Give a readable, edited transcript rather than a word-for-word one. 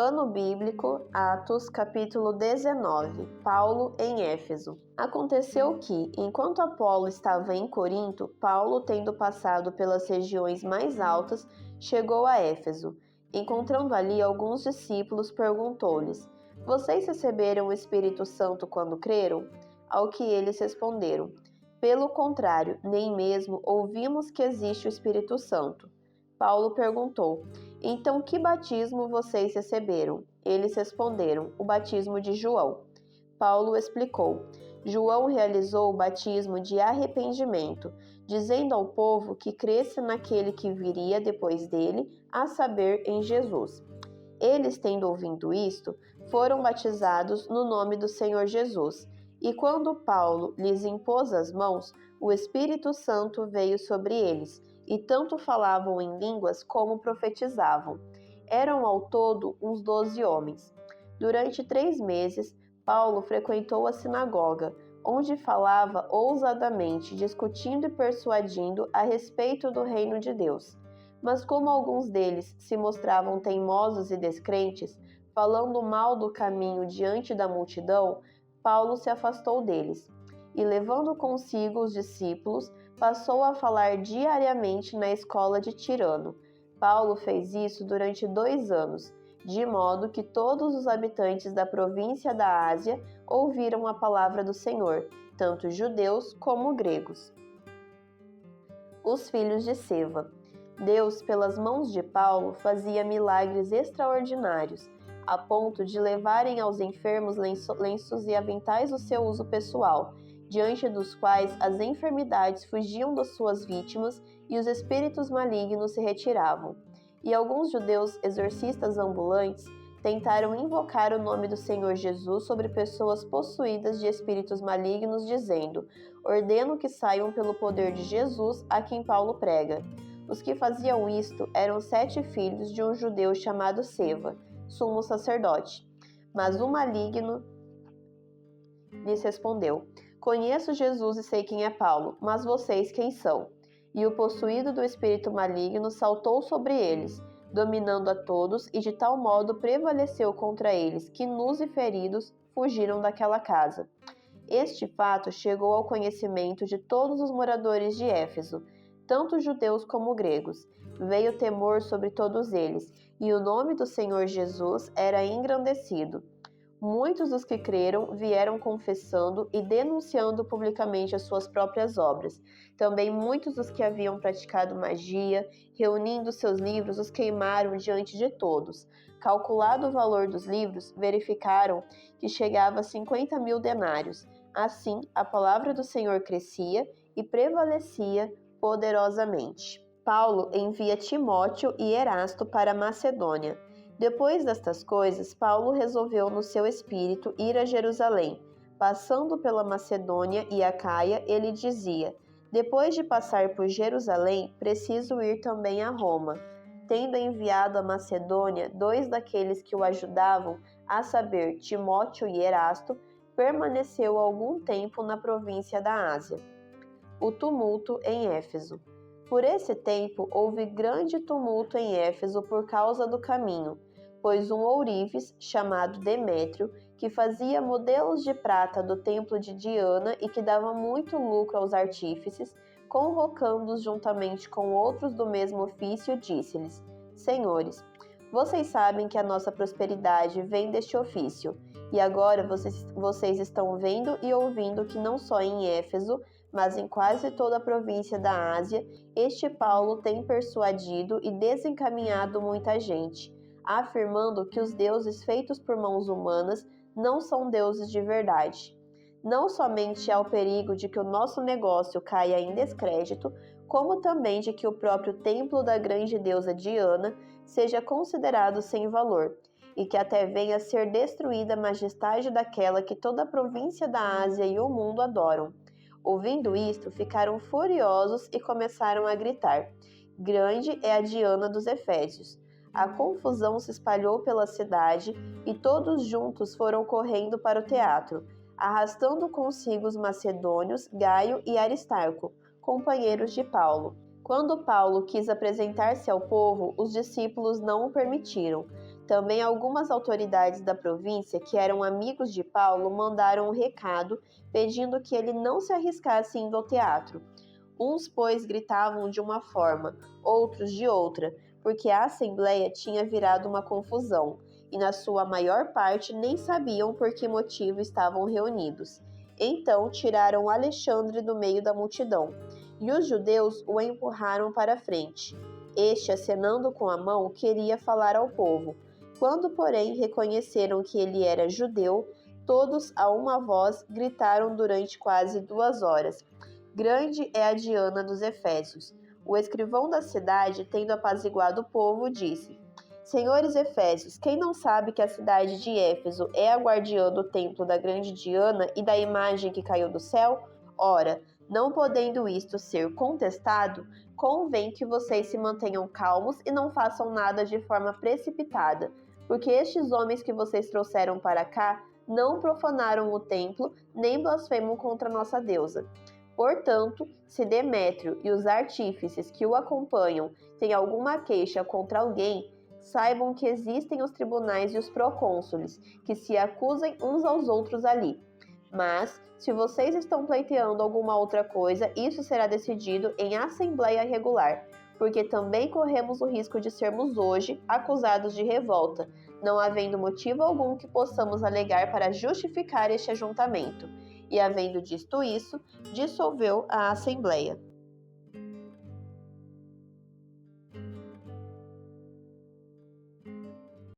Ano bíblico, Atos, capítulo 19. Paulo em Éfeso. Aconteceu que, enquanto Apolo estava em Corinto, Paulo, tendo passado pelas regiões mais altas, chegou a Éfeso. Encontrando ali alguns discípulos, perguntou-lhes: Vocês receberam o Espírito Santo quando creram? Ao que eles responderam: Pelo contrário, nem mesmo ouvimos que existe o Espírito Santo. Paulo perguntou: Então, que batismo vocês receberam? Eles responderam: O batismo de João. Paulo explicou: João realizou o batismo de arrependimento, dizendo ao povo que cresce naquele que viria depois dele, a saber, em Jesus. Eles, tendo ouvido isto, foram batizados no nome do Senhor Jesus. E quando Paulo lhes impôs as mãos, o Espírito Santo veio sobre eles, e tanto falavam em línguas como profetizavam. Eram ao todo uns 12 homens. Durante 3 meses, Paulo frequentou a sinagoga, onde falava ousadamente, discutindo e persuadindo a respeito do reino de Deus. Mas como alguns deles se mostravam teimosos e descrentes, falando mal do caminho diante da multidão, Paulo se afastou deles. E levando consigo os discípulos, passou a falar diariamente na escola de Tirano. Paulo fez isso durante 2 anos, de modo que todos os habitantes da província da Ásia ouviram a palavra do Senhor, tanto judeus como gregos. Os filhos de Seva. Deus, pelas mãos de Paulo, fazia milagres extraordinários, a ponto de levarem aos enfermos lenços e aventais do seu uso pessoal, diante dos quais as enfermidades fugiam das suas vítimas e os espíritos malignos se retiravam. E alguns judeus exorcistas ambulantes tentaram invocar o nome do Senhor Jesus sobre pessoas possuídas de espíritos malignos, dizendo: Ordeno que saiam pelo poder de Jesus a quem Paulo prega. Os que faziam isto eram 7 filhos de um judeu chamado Seva, sumo sacerdote. Mas o maligno lhes respondeu: Conheço Jesus e sei quem é Paulo, mas vocês quem são? E o possuído do espírito maligno saltou sobre eles, dominando a todos, e de tal modo prevaleceu contra eles, que nus e feridos fugiram daquela casa. Este fato chegou ao conhecimento de todos os moradores de Éfeso, tanto judeus como gregos. Veio temor sobre todos eles, e o nome do Senhor Jesus era engrandecido. Muitos dos que creram vieram confessando e denunciando publicamente as suas próprias obras. Também muitos dos que haviam praticado magia, reunindo seus livros, os queimaram diante de todos. Calculado o valor dos livros, verificaram que chegava a 50.000 denários. Assim, a palavra do Senhor crescia e prevalecia poderosamente. Paulo envia Timóteo e Erasto para Macedônia. Depois destas coisas, Paulo resolveu no seu espírito ir a Jerusalém. Passando pela Macedônia e Acaia, ele dizia: Depois de passar por Jerusalém, preciso ir também a Roma. Tendo enviado a Macedônia 2 daqueles que o ajudavam, a saber, Timóteo e Erasto, permaneceu algum tempo na província da Ásia. O tumulto em Éfeso. Por esse tempo, houve grande tumulto em Éfeso por causa do caminho, pois um ourives, chamado Demétrio, que fazia modelos de prata do templo de Diana e que dava muito lucro aos artífices, convocando-os juntamente com outros do mesmo ofício, disse-lhes: Senhores, vocês sabem que a nossa prosperidade vem deste ofício, e agora vocês estão vendo e ouvindo que não só em Éfeso, mas em quase toda a província da Ásia, este Paulo tem persuadido e desencaminhado muita gente, afirmando que os deuses feitos por mãos humanas não são deuses de verdade. Não somente há o perigo de que o nosso negócio caia em descrédito, como também de que o próprio templo da grande deusa Diana seja considerado sem valor, e que até venha a ser destruída a majestade daquela que toda a província da Ásia e o mundo adoram. Ouvindo isto, ficaram furiosos e começaram a gritar: Grande é a Diana dos Efésios. A confusão se espalhou pela cidade e todos juntos foram correndo para o teatro, arrastando consigo os macedônios Gaio e Aristarco, companheiros de Paulo. Quando Paulo quis apresentar-se ao povo, os discípulos não o permitiram. Também algumas autoridades da província, que eram amigos de Paulo, mandaram um recado pedindo que ele não se arriscasse indo ao teatro. Uns, pois, gritavam de uma forma, outros de outra, porque a assembleia tinha virado uma confusão, e na sua maior parte nem sabiam por que motivo estavam reunidos. Então tiraram Alexandre do meio da multidão, e os judeus o empurraram para a frente. Este, acenando com a mão, queria falar ao povo. Quando, porém, reconheceram que ele era judeu, todos a uma voz gritaram durante quase 2 horas: Grande é a Diana dos Efésios. O escrivão da cidade, tendo apaziguado o povo, disse: Senhores Efésios, quem não sabe que a cidade de Éfeso é a guardiã do templo da grande Diana e da imagem que caiu do céu? Ora, não podendo isto ser contestado, convém que vocês se mantenham calmos e não façam nada de forma precipitada, porque estes homens que vocês trouxeram para cá não profanaram o templo, nem blasfemam contra nossa deusa. Portanto, se Demétrio e os artífices que o acompanham têm alguma queixa contra alguém, saibam que existem os tribunais e os procônsules, que se acusem uns aos outros ali. Mas, se vocês estão pleiteando alguma outra coisa, isso será decidido em assembleia regular, porque também corremos o risco de sermos hoje acusados de revolta, não havendo motivo algum que possamos alegar para justificar este ajuntamento. E havendo dito isso, dissolveu a assembleia.